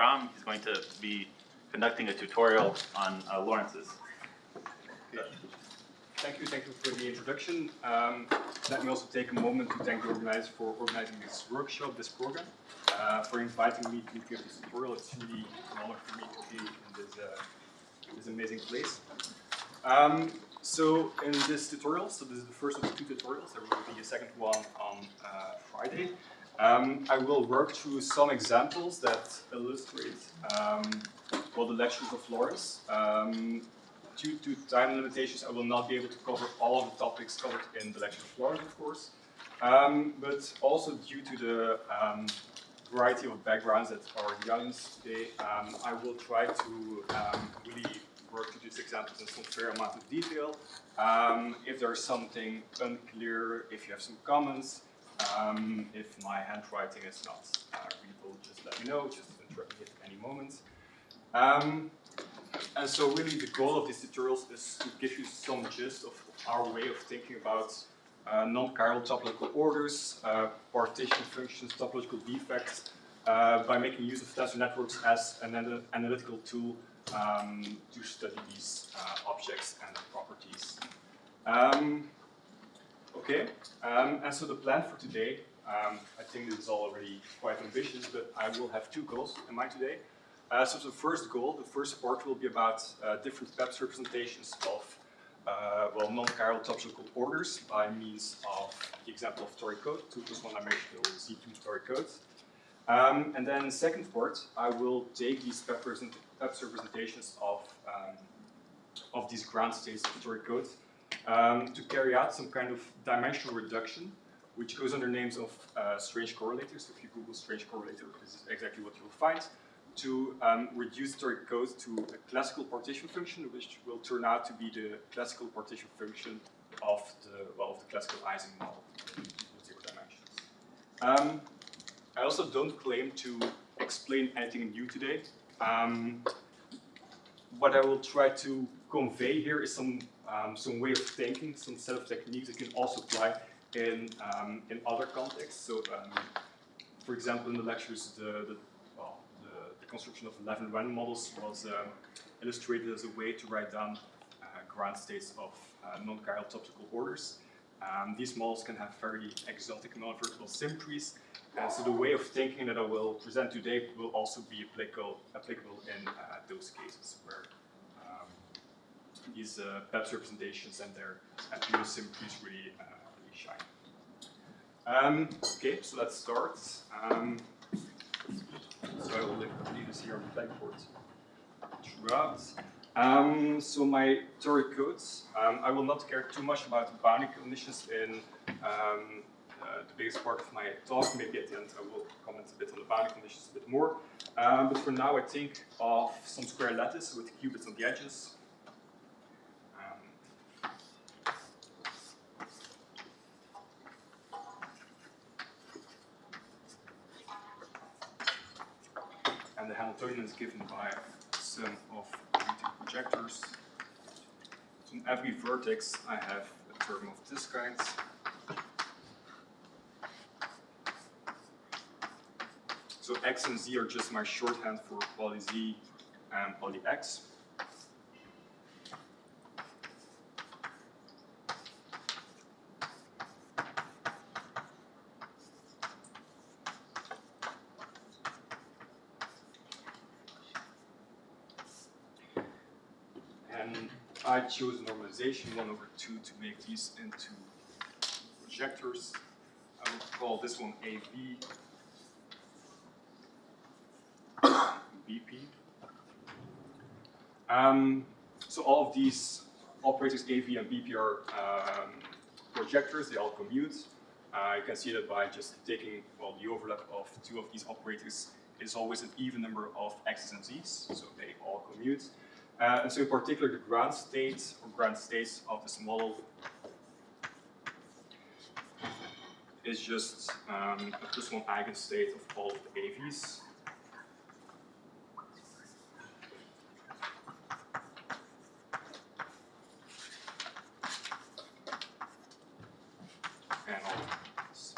Bram. He's going to be conducting a tutorial on Lawrence's. Thank you for the introduction. Let me also take a moment to thank the organizer for organizing this workshop, this program, for inviting me to give this tutorial. It's really an honor for me to be in this amazing place. So in this tutorial, so this is the first of the two tutorials, there will be a second one on Friday. I will work through some examples that illustrate the lectures of Lawrence. Due to time limitations, I will not be able to cover all of the topics covered in the lecture of Lawrence, of course. But also due to the variety of backgrounds that are in the audience today, I will try to really work through these examples in some fair amount of detail. If there's something unclear, if you have some comments, if my handwriting is not readable, just let me know, just interrupt me at any moment. And so really the goal of these tutorials is to give you some gist of our way of thinking about non-chiral topological orders, partition functions, topological defects, by making use of tensor networks as an analytical tool to study these objects and properties. And so the plan for today, I think this is already quite ambitious, but I will have two goals in mind today. So the first goal, the first part will be about different PEPS representations of non-chiral topological orders by means of the example of toric code, 2+1-dimensional Z2 toric code. And then in the second part, I will take these PEPS representations of these ground states of toric code to carry out some kind of dimensional reduction, which goes under names of strange correlators. So if you Google strange correlator, this is exactly what you will find. To reduce toric code to a classical partition function, which will turn out to be the classical partition function of the classical Ising model in 0 dimensions. I also don't claim to explain anything new today. What I will try to convey here is some way of thinking, some set of techniques that can also apply in other contexts. So, for example, in the lectures, the construction of 11 random models was illustrated as a way to write down ground states of non-chiral topological orders. These models can have very exotic non-vertical symmetries, so the way of thinking that I will present today will also be applicable in those cases where these PEPS representations and their appeal symmetries really shine. Okay, so let's start. So I will leave this here on the blackboard throughout. So my toric codes, I will not care too much about the bounding conditions in the biggest part of my talk. Maybe at the end I will comment a bit on the bounding conditions a bit more. But for now I think of some square lattice with qubits on the edges. And the Hamiltonian is given by a sum of projectors. So on every vertex I have a term of this kind. So x and z are just my shorthand for poly z and poly x. I chose normalization 1/2 to make these into projectors. I will call this one AV, BP. So all of these operators AV and BP are projectors, they all commute. You can see that by just taking the overlap of two of these operators is always an even number of x's and z's, so they all commute. And so in particular, the ground state or ground states of this model is just a +1 eigenstate of all of the AVs. And all of this.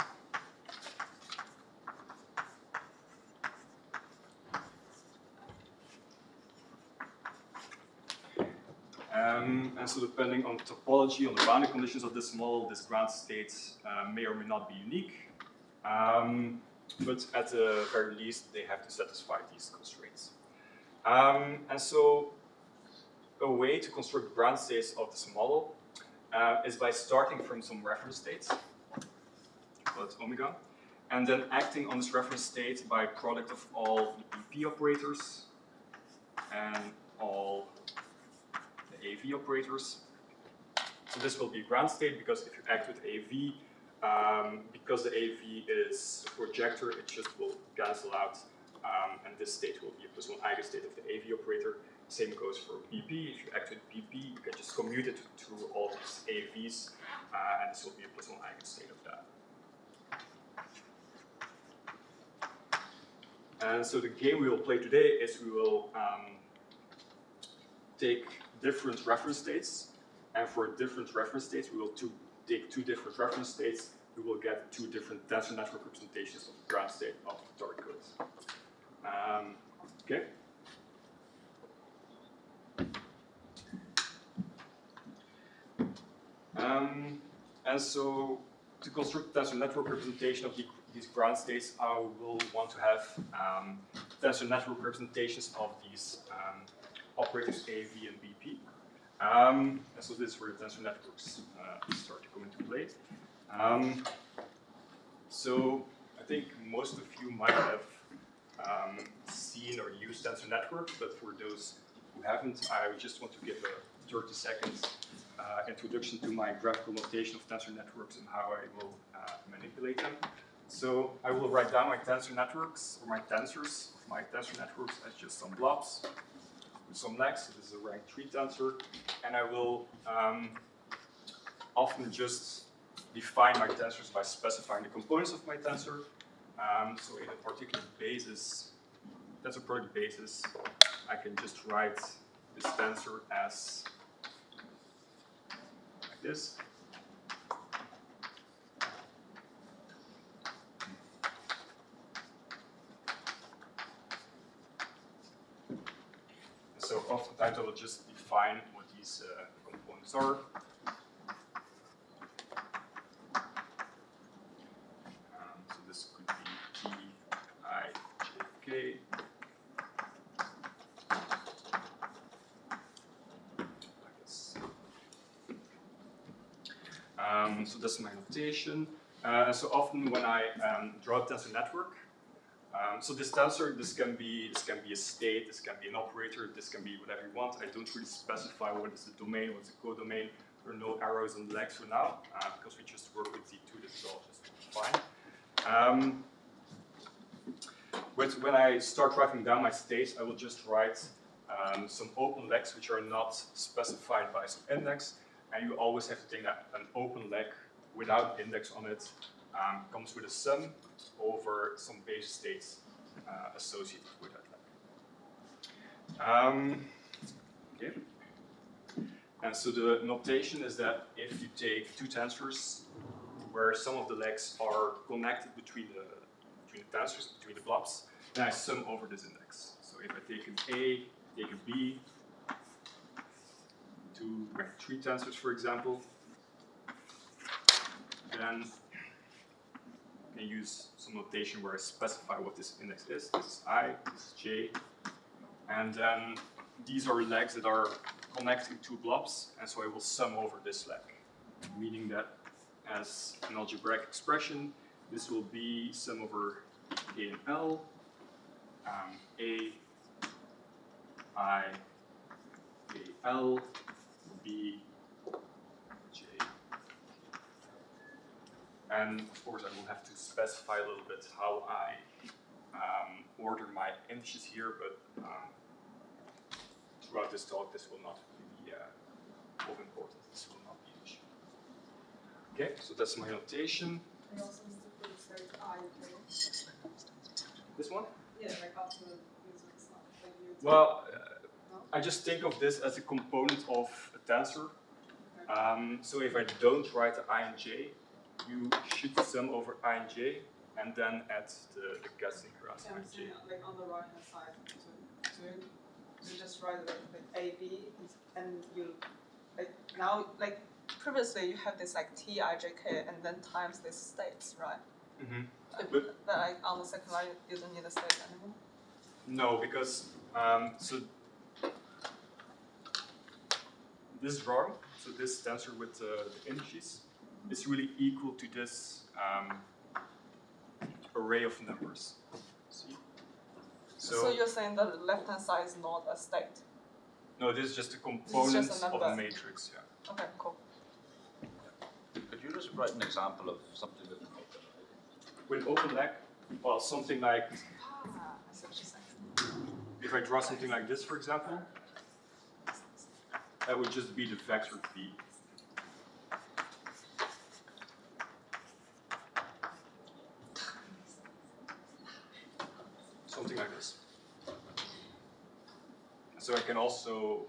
And so depending on the topology, on the boundary conditions of this model, this ground state may or may not be unique. But at the very least, they have to satisfy these constraints. And so a way to construct ground states of this model is by starting from some reference states, call it omega, and then acting on this reference state by product of all the BP operators and all the AV operators. So this will be a ground state because if you act with AV, because the AV is a projector, it just will cancel out, and this state will be a +1 eigenstate of the AV operator. Same goes for BP. If you act with BP, you can just commute it through all these AVs, and this will be a +1 eigenstate of that. And so the game we will play today is we will take different reference states, and for different reference states, we will take two different reference states. We will get two different tensor network representations of the ground state of the toric codes. Okay. And so to construct tensor network representation of these ground states, I will want to have tensor network representations of these operators AV and BP. And so this is where the tensor networks start to come into play. So I think most of you might have seen or used tensor networks, but for those who haven't, I just want to give a 30-second introduction to my graphical notation of tensor networks and how I will manipulate them. So I will write down my tensor networks, or my tensors of my tensor networks as just some blobs with some legs. So this is a rank 3 tensor, and I will often just define my tensors by specifying the components of my tensor. So in a particular basis, tensor product basis, I can just write this tensor as like this. So oftentimes I will just define what these components are. So this could be T, I, J, K. Like this. So that's my notation. So often when I draw a tensor network, so this tensor, this can be a state, this can be an operator, this can be whatever you want. I don't really specify what is the domain, what's the codomain. There are no arrows and legs for now, because we just work with Z2, this is all just fine. But when I start writing down my states, I will just write some open legs which are not specified by some index, and you always have to think that an open leg without index on it comes with a sum over some base states associated with that leg. Okay. And so the notation is that if you take two tensors where some of the legs are connected between the tensors, between the blobs, then I sum over this index. So if I take an A, take a B, two rank 3 tensors, for example, then I can use some notation where I specify what this index is. This is I, this is J, and then these are legs that are connecting two blobs, and so I will sum over this leg, meaning that as an algebraic expression, this will be sum over A and L, A, I, A, L, B, J. And of course, I will have to specify a little bit how I order my indices here, but throughout this talk, this will not really be of importance. This will not be an issue. Okay, so that's my notation. And also need to put it straight I, okay? This one? Yeah, like after the user stuff. Like you Well, no? I just think of this as a component of a tensor. Okay. So if I don't write the I and J, you should sum over I and J, and then add the Casimir as Yeah, I I'm and J. saying like on the right hand side. So you just write it like AB and you like now, like previously you have this like T, I, J, K, and then times these states, right? Mm-hmm. But like on the second line, you don't need a state anymore. No, because so this drawing, so this tensor with the indices, is really equal to this array of numbers. See? So you're saying that the left hand side is not a state? No, this is just a component just a of number. a matrix. Yeah. Okay, cool. Could you just write an example of something with an open? With open leg, well, something like Ah, I see what you're saying. if I draw something like this, for example, that would just be the vector v. Something like this. So I can also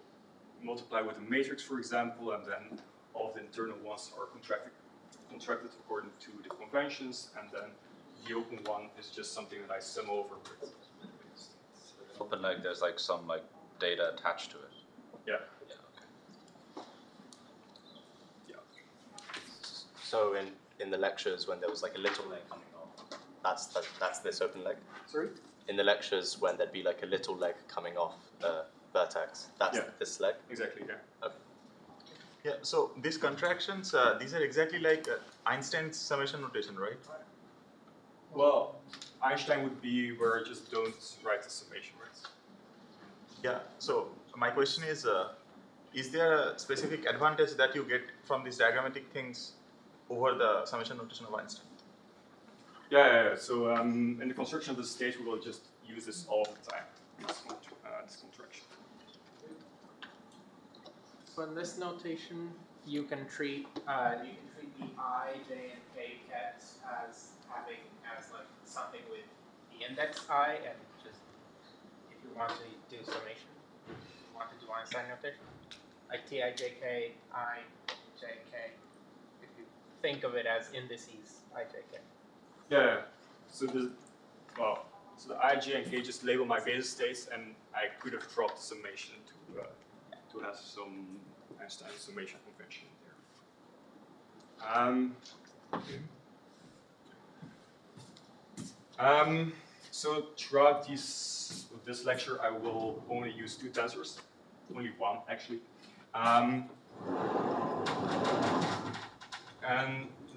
multiply with a matrix, for example, and then all of the internal ones are contracted according to the conventions, and then the open one is just something that I sum over with. Open like there's like some like data attached to it. Yeah. Yeah. Okay. Yeah. So in the lectures when there was like a little leg coming off, that's this open leg. Sorry? In the lectures when there'd be like a little leg coming off the vertex, that's this leg. Exactly, yeah. Okay. Yeah, so these contractions, these are exactly like Einstein's summation notation, right? Well, Einstein would be where I just don't write the summation words. Yeah, so my question is there a specific advantage that you get from these diagrammatic things over the summation notation of Einstein? Yeah. So in the construction of the state, we will just use this all the time, this contraction. So in this notation, you can treat the I, J, and K cats as having like something with the index I, and just if you want to do summation, if you want to do Einstein notation, like T, I, J, K, I, J, K. If you think of it as indices, I, J, K. Yeah. So so the I, J, and K just label my basis states, and I could have dropped the summation to have some Einstein summation convention there. So throughout this lecture, I will only use two tensors, only one actually. And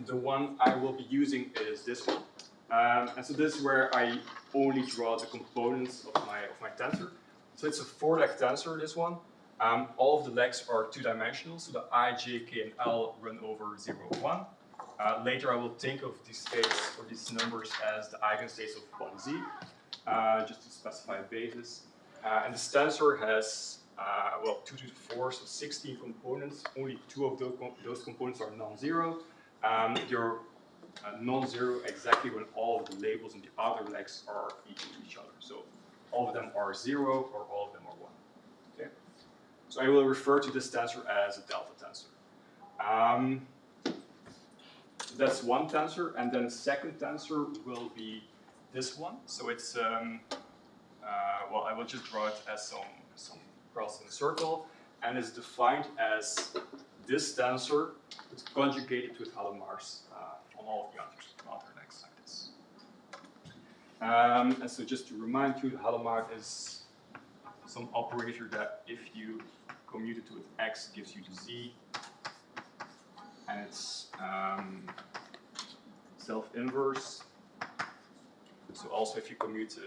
the one I will be using is this one. And so this is where I only draw the components of my tensor. So it's a 4-leg tensor, this one. All of the legs are two-dimensional, so the I, J, K, and L run over 0, 1. Later I will think of these states or these numbers as the eigenstates of 1z, just to specify a basis. And this tensor has, 2 to the 4, so 16 components. Only 2 of those components are non-zero. They're non-zero exactly when all of the labels in the outer legs are equal to each other. So all of them are 0 or all of them are 1. Okay? So I will refer to this tensor as a delta tensor. That's one tensor, and then a second tensor will be this one. So it's, I will just draw it as some cross in a circle, and it's defined as this tensor is conjugated with Hadamard's on all of the other legs like this. And so just to remind you, the Hadamard is some operator that if you commute it with x gives you the z, and it's self-inverse. So also if you commute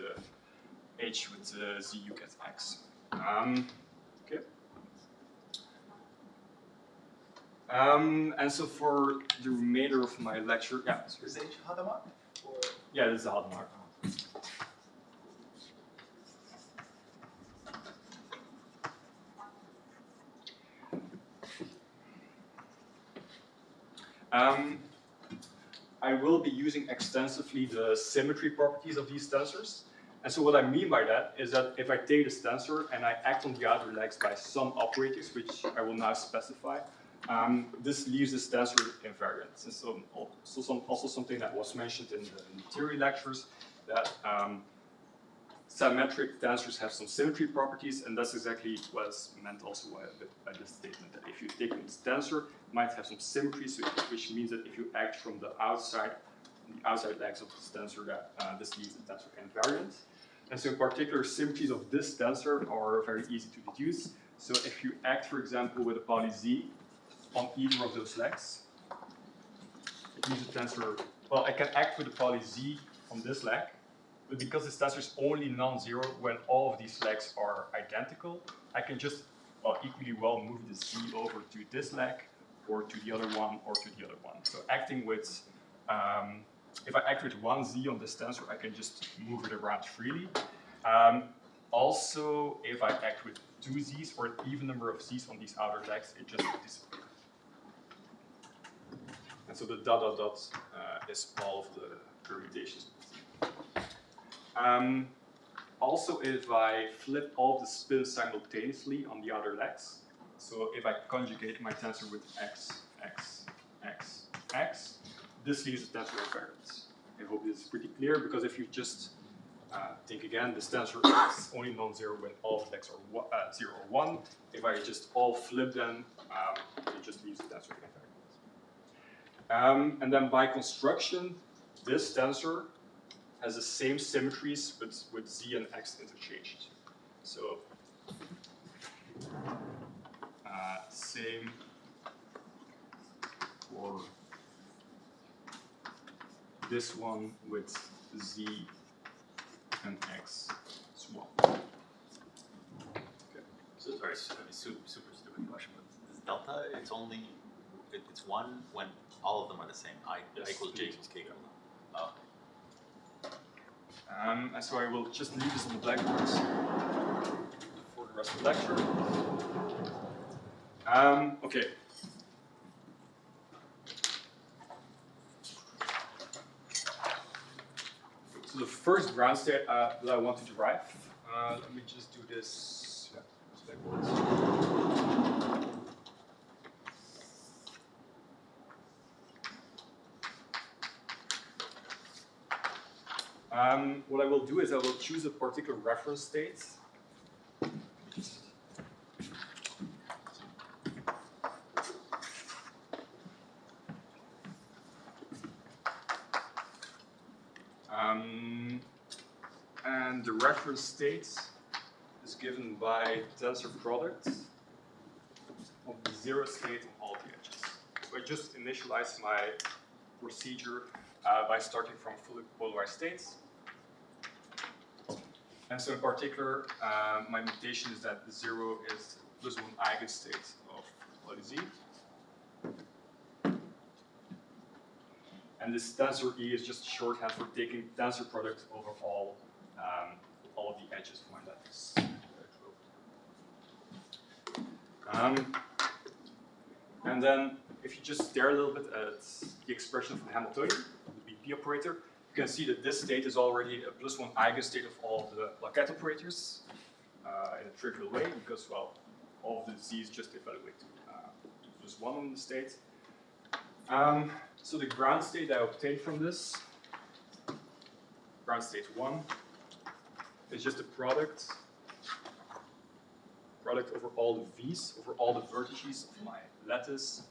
h with z, you get x. Okay. And so for the remainder of my lecture, Is H Hadamard? yeah, this is a Hadamard. I will be using extensively the symmetry properties of these tensors. And so what I mean by that is that if I take this tensor and I act on the outer legs by some operators, which I will now specify, this leaves this tensor invariant. And so also something that was mentioned in the theory lectures, that symmetric tensors have some symmetry properties, and that's exactly what's meant also by this statement, that if you take this tensor, it might have some symmetry, which means that if you act from the outside legs of this tensor, that this leaves the tensor invariant. And so in particular, symmetries of this tensor are very easy to deduce. So if you act, for example, with a poly Z on either of those legs, it leaves the tensor, well, I can act with a poly Z on this leg, but because this tensor is only non-zero when all of these legs are identical, I can just equally well move the Z over to this leg, or to the other one, or to the other one. So acting with, if I act with one Z on this tensor, I can just move it around freely. Also, if I act with two Z's or an even number of Z's on these outer legs, it just disappears. And so the dot dot dot is all of the permutations. Also, if I flip all the spins simultaneously on the outer legs, so if I conjugate my tensor with x, x, x, x, this leaves the tensor invariant. I hope this is pretty clear, because if you just think again, this tensor is only non-zero when all of legs are 0 or 1. If I just all flip them, it just leaves the tensor invariant. And then by construction, this tensor has the same symmetries, but with Z and X interchanged. So same for this one with Z and X as well. Okay. So sorry, super stupid question, but this delta, it's only, it's one when all of them are the same. I equals J equals K. Oh. And so I will just leave this on the blackboard for the rest of the lecture. Okay. So the first ground state that I want to derive, let me just do this. Yeah, backwards. What I will do is I will choose a particular reference state. And the reference state is given by tensor product of the zero state on all the edges. So I just initialize my procedure by starting from fully polarized states. And so in particular, my notation is that the 0 is plus one eigenstate of poly Z. And this tensor E is just shorthand for taking tensor product over all of the edges of my lattice. And then if you just stare a little bit at the expression of the Hamiltonian, the BP operator, you can see that this state is already a plus one eigenstate of all of the Laquette operators in a trivial way, because, well, all of the Z's just evaluate to plus one on the state. So the ground state I obtained from this, ground state 1, is just a product over all the V's, over all the vertices of my lattice,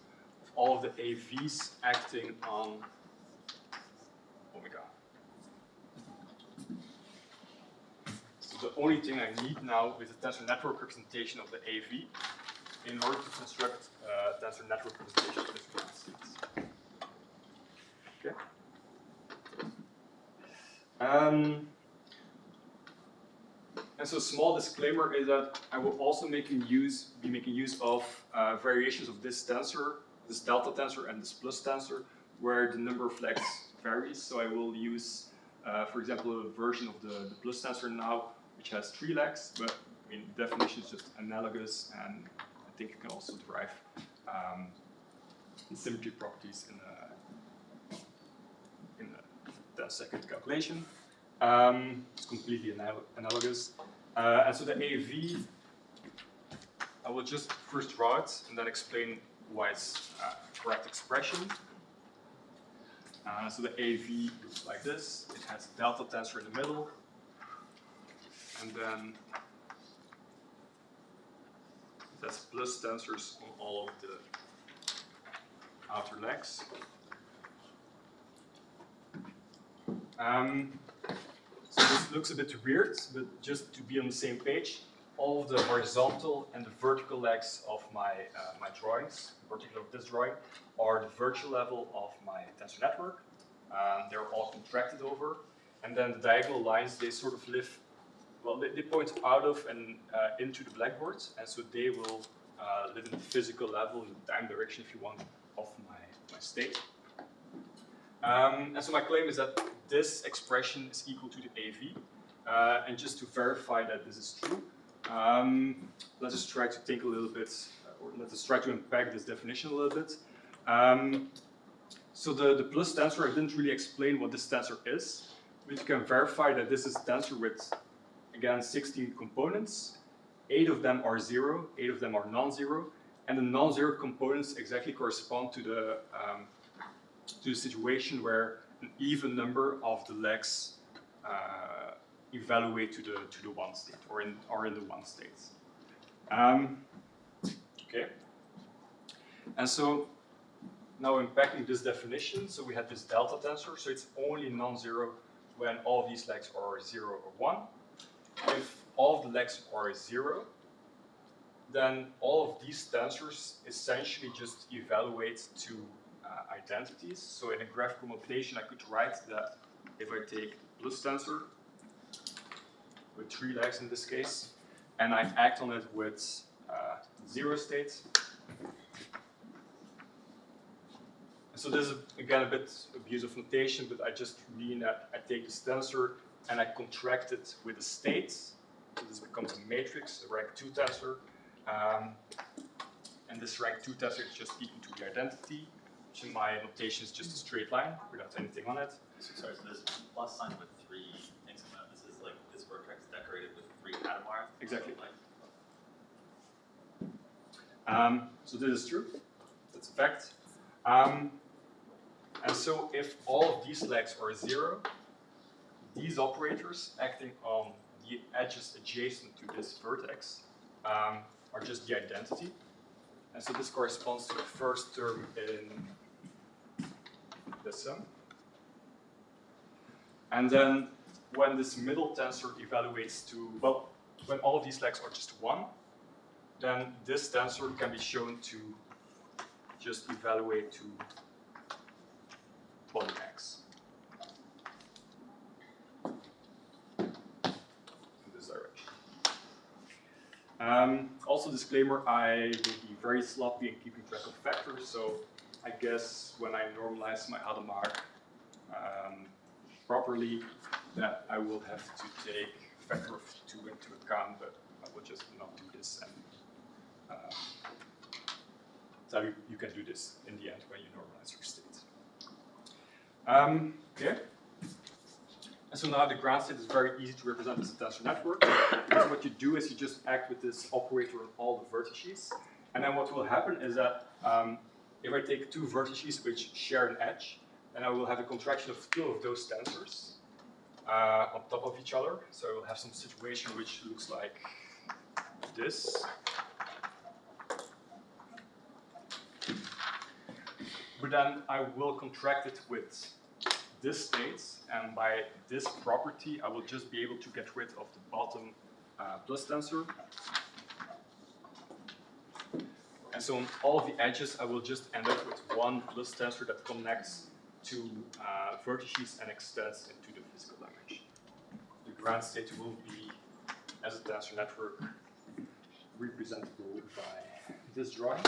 of all of the AV's acting on omega. So the only thing I need now is a tensor network representation of the AV in order to construct a tensor network representation of this ground state. Okay. And so, small disclaimer is that I will also be making use of variations of this tensor, this delta tensor and this plus tensor, where the number of legs varies. So I will use, for example, a version of the plus tensor now, which has 3 legs, but I mean, the definition is just analogous, and I think you can also derive the symmetry properties in the 10-second calculation. It's completely analogous. And so the AV, I will just first draw it and then explain why it's a correct expression. So the AV looks like this. It has a delta tensor in the middle. and then that's plus tensors on all of the outer legs. So this looks a bit weird, but just to be on the same page, all of the horizontal and the vertical legs of my drawings, in particular of this drawing, are the virtual level of my tensor network. They're all contracted over, and then the diagonal lines, they sort of live, well, they point out of and into the blackboard, and so they will live in the physical level, in the time direction, if you want, of my state. And so my claim is that this expression is equal to the AV, and just to verify that this is true, let's just try to think a little bit, or let us try to unpack this definition a little bit. So the plus tensor, I didn't really explain what this tensor is, but you can verify that this is a tensor with, again, 16 components. 8 of them are 0, 8 of them are non-zero, and the non-zero components exactly correspond to the situation where an even number of the legs evaluate to the one state, or in the one state. Okay. And so now unpacking this definition, so we had this delta tensor, so it's only non-zero when all of these legs are 0 or 1. If all of the legs are 0, then all of these tensors essentially just evaluate to identities. So in a graphical notation, I could write that if I take the plus tensor, with 3 legs in this case, and I act on it with 0 states. So this is, again, a bit abusive notation, but I just mean that I take this tensor and I contract it with a state. So this becomes a matrix, a rank 2 tensor. And this rank 2 tensor is just equal to the identity, which in my notation is just a straight line without anything on it. So sorry, so this plus sign with 3 things on it, this is like this vertex decorated with 3 atom wires? Exactly. Like, So this is true, that's a fact. And so if all of these legs are 0, these operators acting on the edges adjacent to this vertex are just the identity. And so this corresponds to the first term in the sum. And then when this middle tensor evaluates to, well, when all of these legs are just 1, then this tensor can be shown to just evaluate to 1x in this direction. Also, disclaimer, I will be very sloppy in keeping track of factors, so I guess when I normalize my Hadamard properly, that I will have to take factor of 2 into account, but I will just not do this. And so you can do this in the end when you normalize your state. Okay. And so now the ground state is very easy to represent as a tensor network, because what you do is you just act with this operator on all the vertices, and then what will happen is that if I take 2 vertices which share an edge, then I will have a contraction of 2 of those tensors on top of each other. So I will have some situation which looks like this. But then I will contract it with this state, and by this property, I will just be able to get rid of the bottom plus tensor. And so on all of the edges, I will just end up with 1 plus tensor that connects to vertices and extends into the physical dimension. The ground state will be, as a tensor network, representable by this drawing.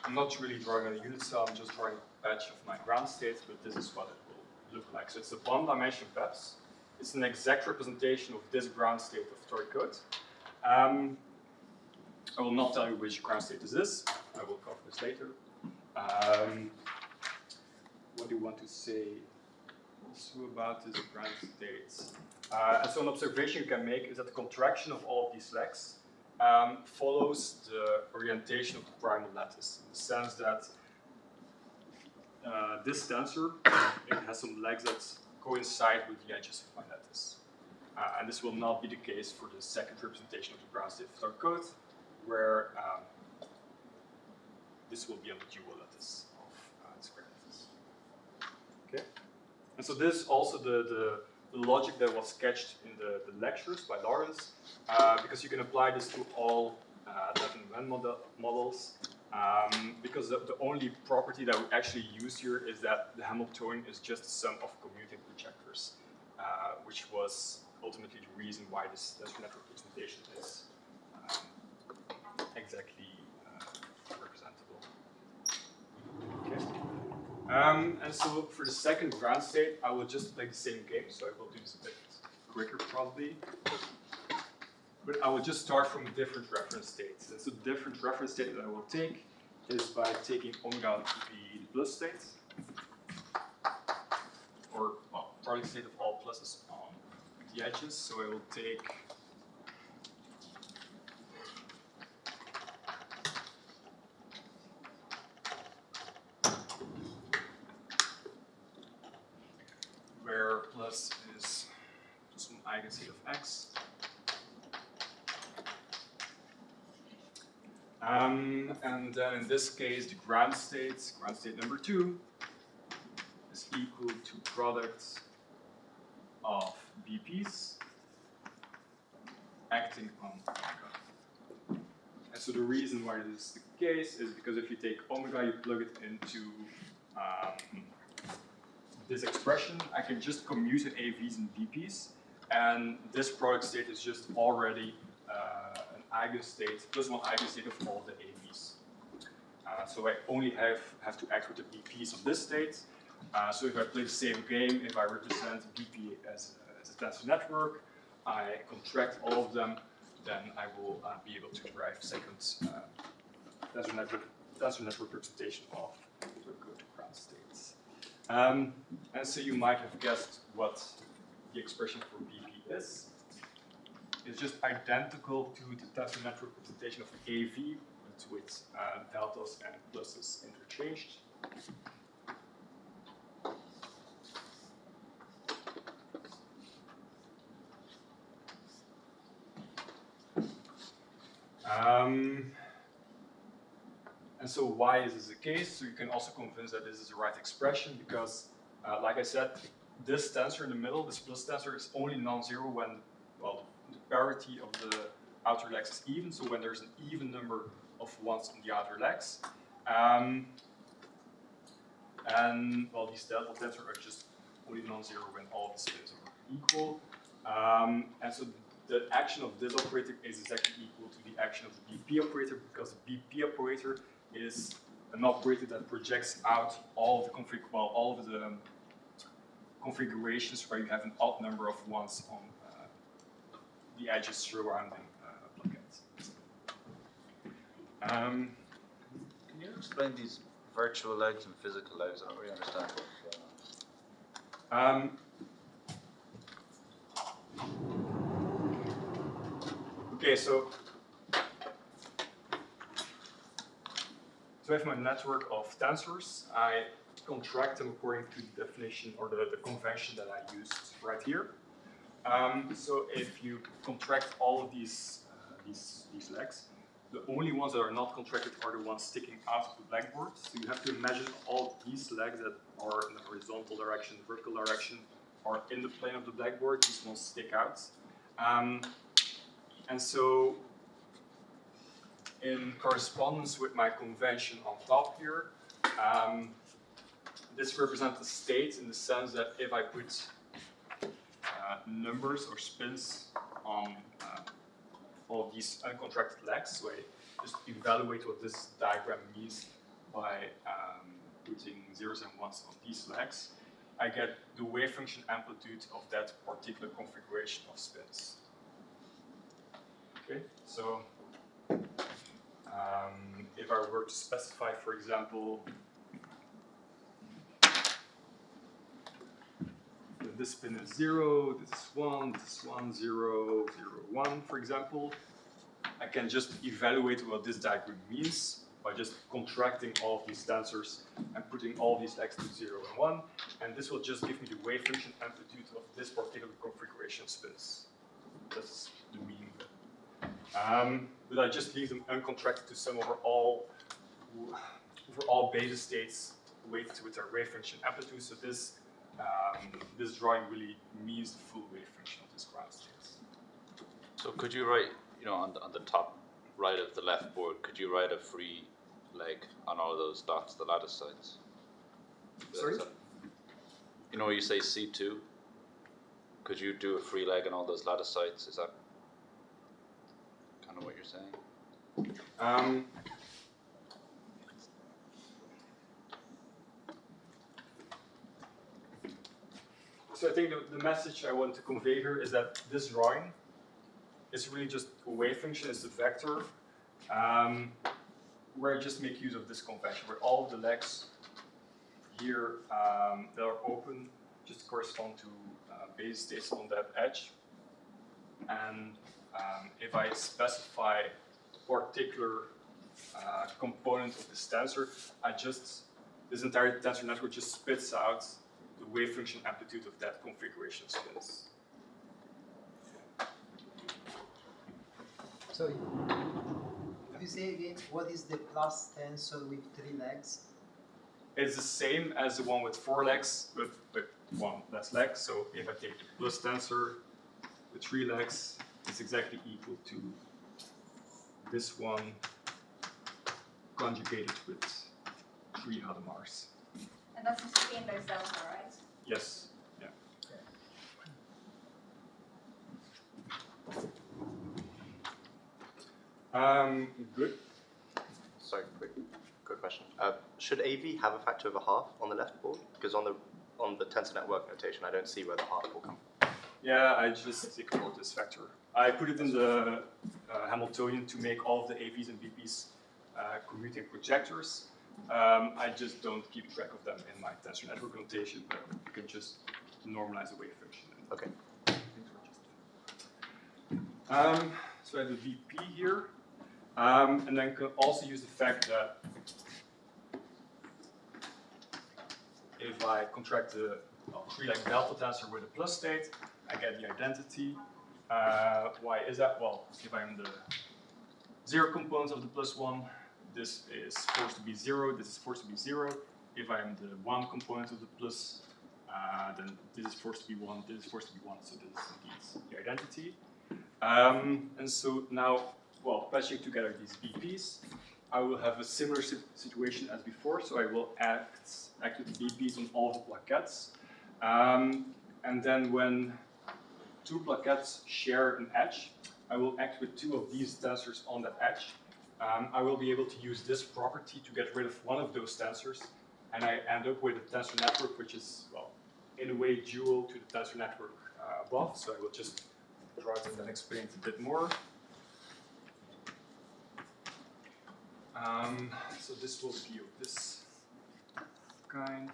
I'm not really drawing a unit cell, I'm just drawing a patch of my ground state, but this is what it will look like. So it's a 1-dimensional PEPS. It's an exact representation of this ground state of Tori code. I will not tell you which ground state this is. I will cover this later. What do you want to say also about this ground states? And so an observation you can make is that the contraction of all of these legs follows the orientation of the primal lattice, in the sense that this tensor, it has some legs that coincide with the edges of my lattice. And this will not be the case for the second representation of the ground state vector code, where this will be on the dual lattice of the square lattice. Okay? And so this is also the logic that was sketched in the lectures by Lawrence, because you can apply this to all 11 models, because the only property that we actually use here is that the Hamiltonian is just the sum of commuting projectors, which was ultimately the reason why this network representation is exactly representable. Okay. And so for the second ground state, I will just play the same game, so I will do this a bit quicker probably. But I will just start from different reference states. And so the different reference state that I will take is by taking omega to be the plus state, or well, product state of all pluses on the edges. So I will take where plus is some eigenstate of x. And then in this case, the ground state number 2, is equal to product of BPs acting on omega. And so the reason why this is the case is because if you take omega, you plug it into this expression, I can just commute the AVs and BPs, and this product state is just already an eigenstate, plus one eigenstate of all the AVs. So I only have to act with the BPs of this state. So if I play the same game, if I represent BP as a tensor network, I contract all of them, then I will be able to derive second tensor network representation of the good ground states. And so you might have guessed what the expression for BP is. It's just identical to the tensor network representation of AV, but with deltas and pluses interchanged. And so why is this the case? So you can also convince that this is the right expression because, like I said, this tensor in the middle, this plus tensor, is only non-zero when, well, the parity of the outer legs is even, so when there's an even number of ones on the outer legs. And, well, these delta tensor are just only non-zero when all the spins are equal. And so the action of this operator is exactly equal to the action of the BP operator, because the BP operator is an operator that projects out all of the configurations where you have an odd number of ones on the edges surrounding blockades. Can you explain these virtual legs and physical legs? I don't really understand what's going on. Okay, so I have my network of tensors. I contract them according to the definition or the convention that I used right here. So if you contract all of these legs, the only ones that are not contracted are the ones sticking out of the blackboard. So you have to imagine all these legs that are in the horizontal direction, the vertical direction, are in the plane of the blackboard. These ones stick out. And so in correspondence with my convention on top here, this represents the state in the sense that if I put numbers or spins on all of these uncontracted legs, so I just evaluate what this diagram means by putting zeros and ones on these legs, I get the wave function amplitude of that particular configuration of spins. Okay, so if I were to specify, for example, this spin is 0, this is 1, this is 1, 0, 0, 1, for example. I can just evaluate what this diagram means by just contracting all of these tensors and putting all these legs to 0 and 1, and this will just give me the wave function amplitude of this particular configuration spins. That's the meaning of it. But I just leave them uncontracted to sum over all basis states weighted with their wave function amplitude. So this drawing really means the full wave function of this ground states. So could you write, on the top right of the left board, could you write a free leg on all those dots, the lattice sites? Sorry? Where you say C2, could you do a free leg on all those lattice sites? Is that kind of what you're saying? So I think the message I want to convey here is that this drawing is really just a wave function, it's a vector, where I just make use of this convention, where all of the legs here that are open just correspond to basis states on that edge. And if I specify a particular component of this tensor, this entire tensor network just spits out the wave function amplitude of that configuration spins. Sorry, could you say again, what is the plus tensor with 3 legs? It's the same as the one with 4 legs, but with 1 less leg. So if I take the plus tensor with 3 legs, it's exactly equal to this one conjugated with 3 Hadamars. And that's the same as delta, right? Yes. Yeah. Good. Sorry, quick question. Should AV have a factor of a half on the left board? Because on the tensor network notation, I don't see where the half will come from. Yeah, I just ignored this factor. I put it in the Hamiltonian to make all of the AVs and BPs commuting projectors. I just don't keep track of them in my tensor network notation, but you can just normalize the wave function. Okay. So I have the VP here, and then can also use the fact that if I contract the 3-leg delta tensor with a plus state, I get the identity. Why is that? Well, if I'm the 0 component of the plus 1, this is forced to be 0, this is forced to be 0. If I'm the 1 component of the plus, then this is forced to be 1, this is forced to be 1, so this is indeed the identity. And so now, well, patching together these VPs, I will have a similar situation as before, so I will act with VPs on all the plaquettes. And then when 2 plaquettes share an edge, I will act with 2 of these tensors on that edge. I will be able to use this property to get rid of one of those tensors, and I end up with a tensor network which is, well, in a way dual to the tensor network above. So I will just draw it and then explain it a bit more. So this will be of this kind.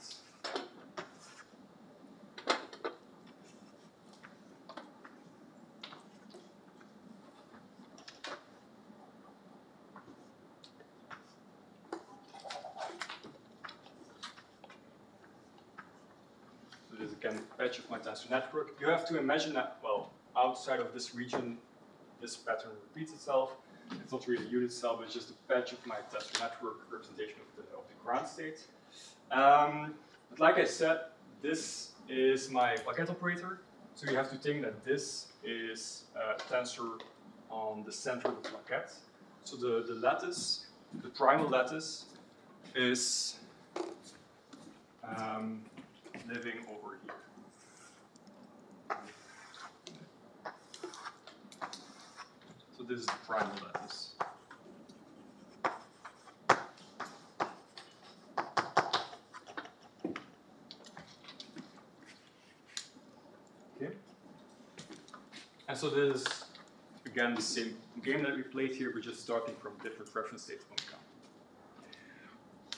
So this is again a patch of my tensor network. You have to imagine that, well, outside of this region, this pattern repeats itself. It's not really a unit cell, but it's just a patch of my tensor network representation of the ground state. But like I said, this is my plaquette operator. So you have to think that this is a tensor on the center of the plaquette. So the lattice, the primal lattice, is living over here. So this is the primal lattice. Okay. And so this is, again, the same game that we played here, but just starting from different reference states on the count.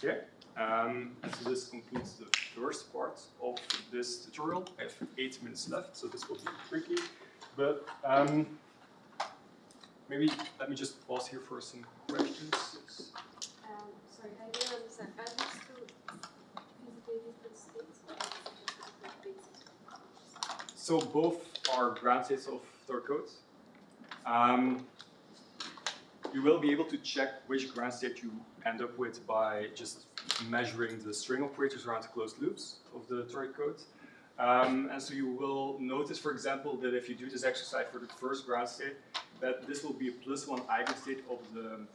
Okay. And so this concludes the first part of this tutorial. I have 8 minutes left, so this will be tricky. But maybe let me just pause here for some questions. Sorry, I didn't understand. Are these two physically different states, or is it just different bases? So both are ground states of third code. You will be able to check which ground state you end up with by just measuring the string operators around the closed loops of the third code. And so you will notice, for example, that if you do this exercise for the first ground state, that this will be a +1 eigenstate of the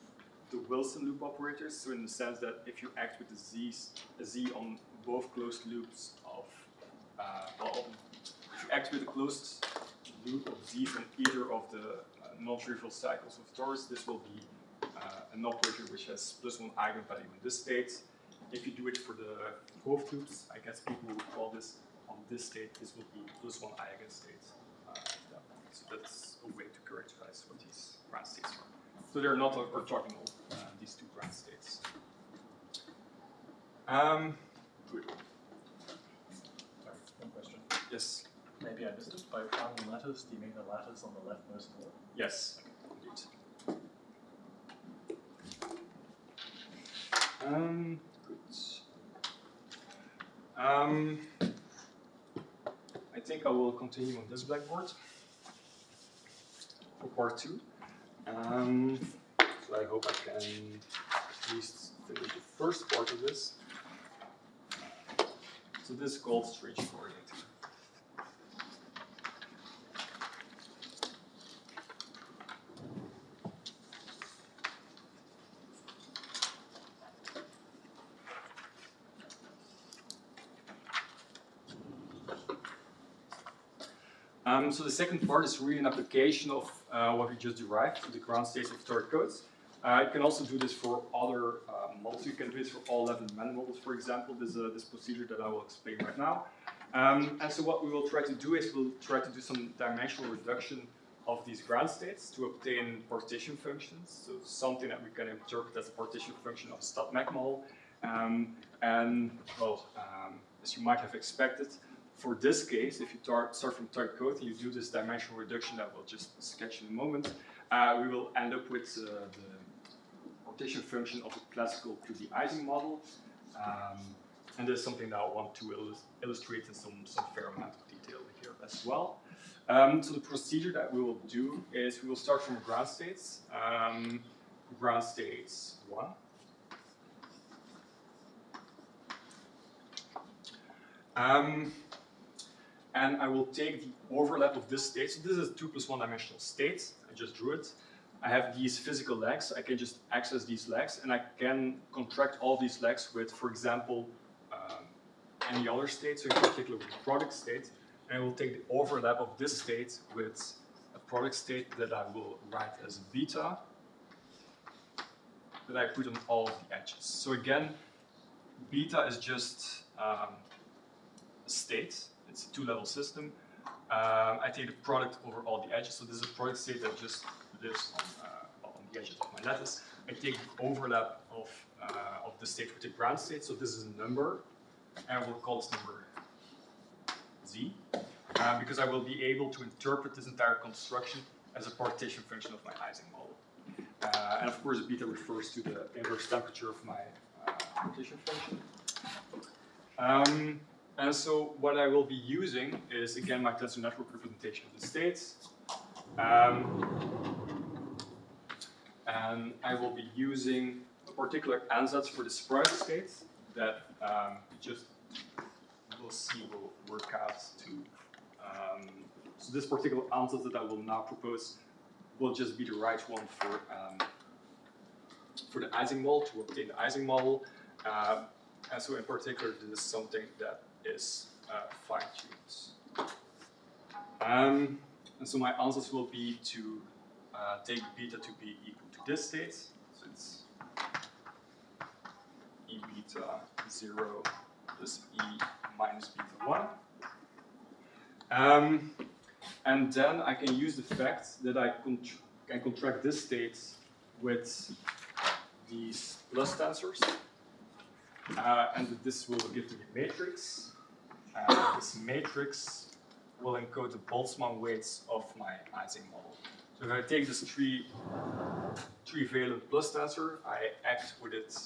Wilson loop operators. So in the sense that if you act with a z on both closed loops of, if you act with a closed loop of z's on either of the non-trivial cycles of torus, this will be an operator which has +1 eigenvalue in this state. If you do it for the Hooft loops, I guess people would call this on this state, this will be +1 eigenstate. So that's a way to characterize what these ground states are. So they're not orthogonal, these two ground states. Good. Sorry, one question. Yes. Maybe I missed it. By finding the lattice, do you mean the lattice on the leftmost node? Yes. Indeed. Good. I think I will continue on this blackboard for part 2. So I hope I can at least finish the first part of this. So this is called strange coordinating. So the second part is really an application of what we just derived to the ground states of third codes. You can also do this for other models. You can do this for all 11 man models, for example. This procedure that I will explain right now. And so what we will try to do is we'll try to do some dimensional reduction of these ground states to obtain partition functions. So something that we can interpret as a partition function of a stat-mech model. And well, as you might have expected, for this case, if you start from third code and you do this dimensional reduction that we'll just sketch in a moment, we will end up with the partition function of a classical 2D Ising model. And this is something that I want to illustrate in some fair amount of detail here as well. So the procedure that we will do is we will start from ground states. Ground states 1. And I will take the overlap of this state. So this is a 2 + 1 dimensional state. I just drew it. I have these physical legs. I can just access these legs, and I can contract all these legs with, for example, any other state. So in particular with the product state. And I will take the overlap of this state with a product state that I will write as beta that I put on all of the edges. So again, beta is just a state. It's a 2-level system. I take the product over all the edges. So this is a product state that just lives on the edges of my lattice. I take the overlap of the state with the ground state. So this is a number, and we'll call this number z, because I will be able to interpret this entire construction as a partition function of my Ising model. And of course, beta refers to the inverse temperature of my partition function. And so what I will be using is, again, my tensor network representation of the states. And I will be using a particular ansatz for the product states that just we'll see will work out to. So this particular ansatz that I will now propose will just be the right one for the Ising model, to obtain the Ising model. And so in particular, this is something that is fine-tuned. And so my answers will be to take beta to be equal to this state. So it's e beta 0 plus e minus beta 1. And then I can use the fact that I can contract this state with these plus tensors. and this will give me a matrix. This matrix will encode the Boltzmann weights of my Ising model. So if I take this three-valent plus tensor, I act with it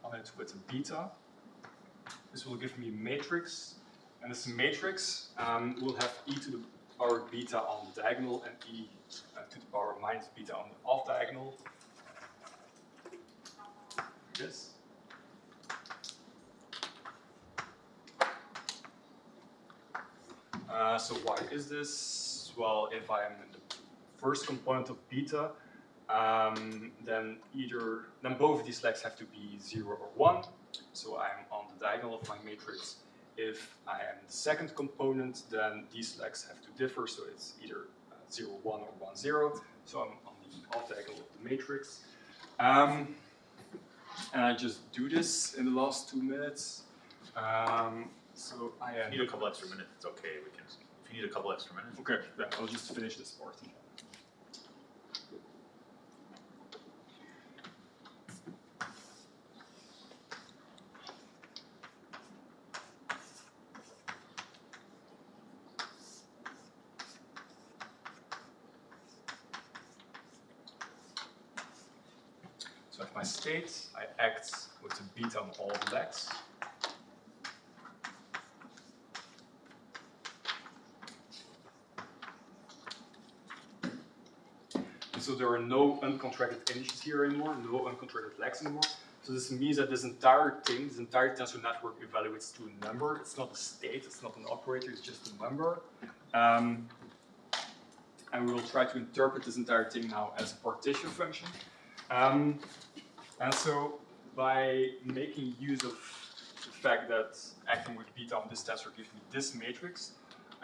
on it with a beta. This will give me a matrix, and this matrix will have e to the power beta on the diagonal and e to the power minus beta on the off diagonal. This. So why is this? Well, if I am in the first component of beta, then both of these legs have to be 0 or 1. So I'm on the diagonal of my matrix. If I am the second component, then these legs have to differ. So it's either 0, 1 or 1, 0. So I'm on the off diagonal of the matrix. And I just do this in the last 2 minutes. So I if you need a couple extra minutes, it's okay. We can. If you need a couple extra minutes. Okay, yeah, I'll just finish this part. So I have my state, I act with the beta on all the legs. So there are no uncontracted energies here anymore, no uncontracted legs anymore. So this means that this entire thing, this entire tensor network evaluates to a number. It's not a state, it's not an operator, it's just a number. And we will try to interpret this entire thing now as a partition function. And so by making use of the fact that acting with beta on this tensor gives me this matrix,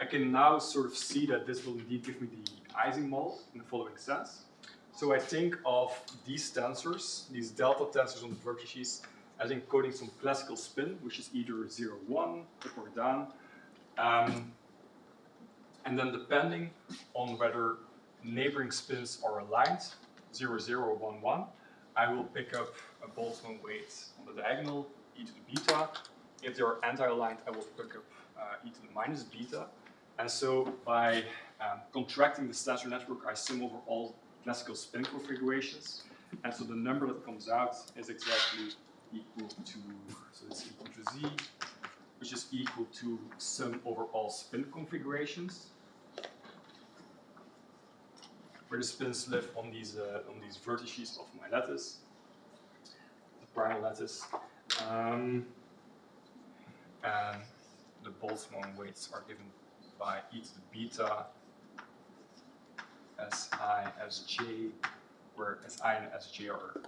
I can now sort of see that this will indeed give me the Ising model in the following sense. So I think of these tensors, these delta tensors on the vertices, as encoding some classical spin, which is either 0, 1, up or down. And then depending on whether neighboring spins are aligned, 0, 0 or 1, 1, I will pick up a Boltzmann weight on the diagonal, e to the beta. If they are anti-aligned, I will pick up e to the minus beta. And so by contracting the tensor network, I sum over all classical spin configurations. And so the number that comes out is exactly equal to, so it's equal to z, which is equal to sum over all spin configurations, where the spins live on these vertices of my lattice, the primal lattice. And the Boltzmann weights are given by e to the beta as I as j, where as I and as j are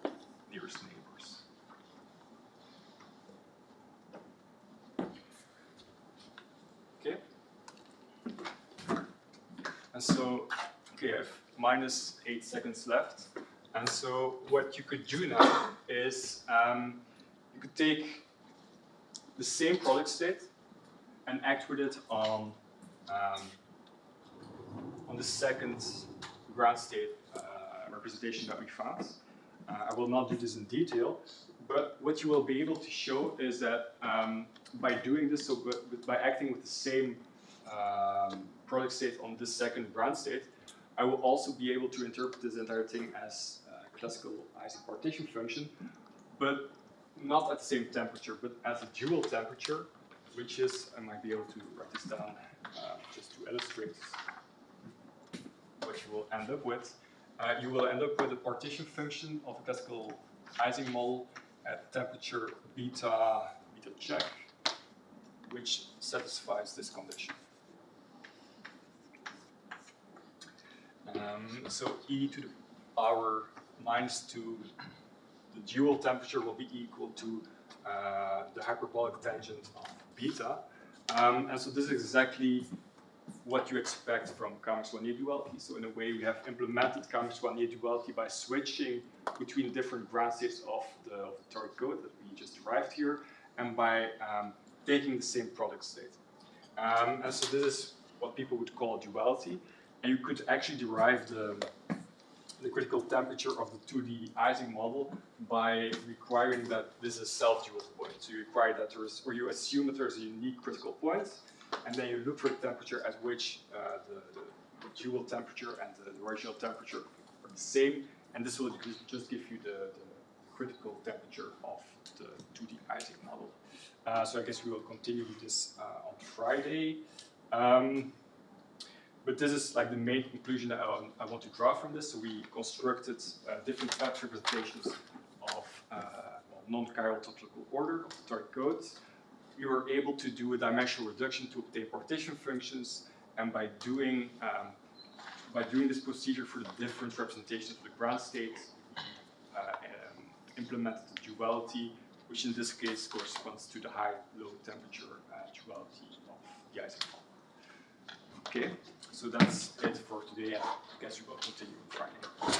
nearest neighbors. Okay. And so, okay, I have minus 8 seconds left. And so what you could do now is you could take the same product state and act with it on the second ground state representation that we found. I will not do this in detail, but what you will be able to show is that by doing this, so by acting with the same product state on this second ground state, I will also be able to interpret this entire thing as a classical Ising partition function, but not at the same temperature, but at a dual temperature, which is, I might be able to write this down just to illustrate what you will end up with. You will end up with a partition function of a classical Ising model at temperature beta check, which satisfies this condition. So e to the power minus 2, the dual temperature will be equal to the hyperbolic tangent of beta. And so this is exactly what you expect from Comics-Wannier duality. So in a way, we have implemented Comics-Wannier duality by switching between different ground states of the toric code that we just derived here, and by taking the same product state. And so this is what people would call duality. And you could actually derive the critical temperature of the 2D Ising model by requiring that this is a self-dual point. So you require that or you assume that there's a unique critical point, and then you look for the temperature at which the dual temperature and the original temperature are the same, and this will just give you the critical temperature of the 2D Ising model. So I guess we will continue with this on Friday. But this is like the main conclusion that I want to draw from this. So we constructed different PEPS representations of non-chiral topological order of the target code. We were able to do a dimensional reduction to obtain partition functions, and by doing this procedure for the different representations of the ground state, implemented the duality, which in this case corresponds to the high-low temperature duality of the Ising model. Okay, so that's it for today, and I guess we will continue on Friday.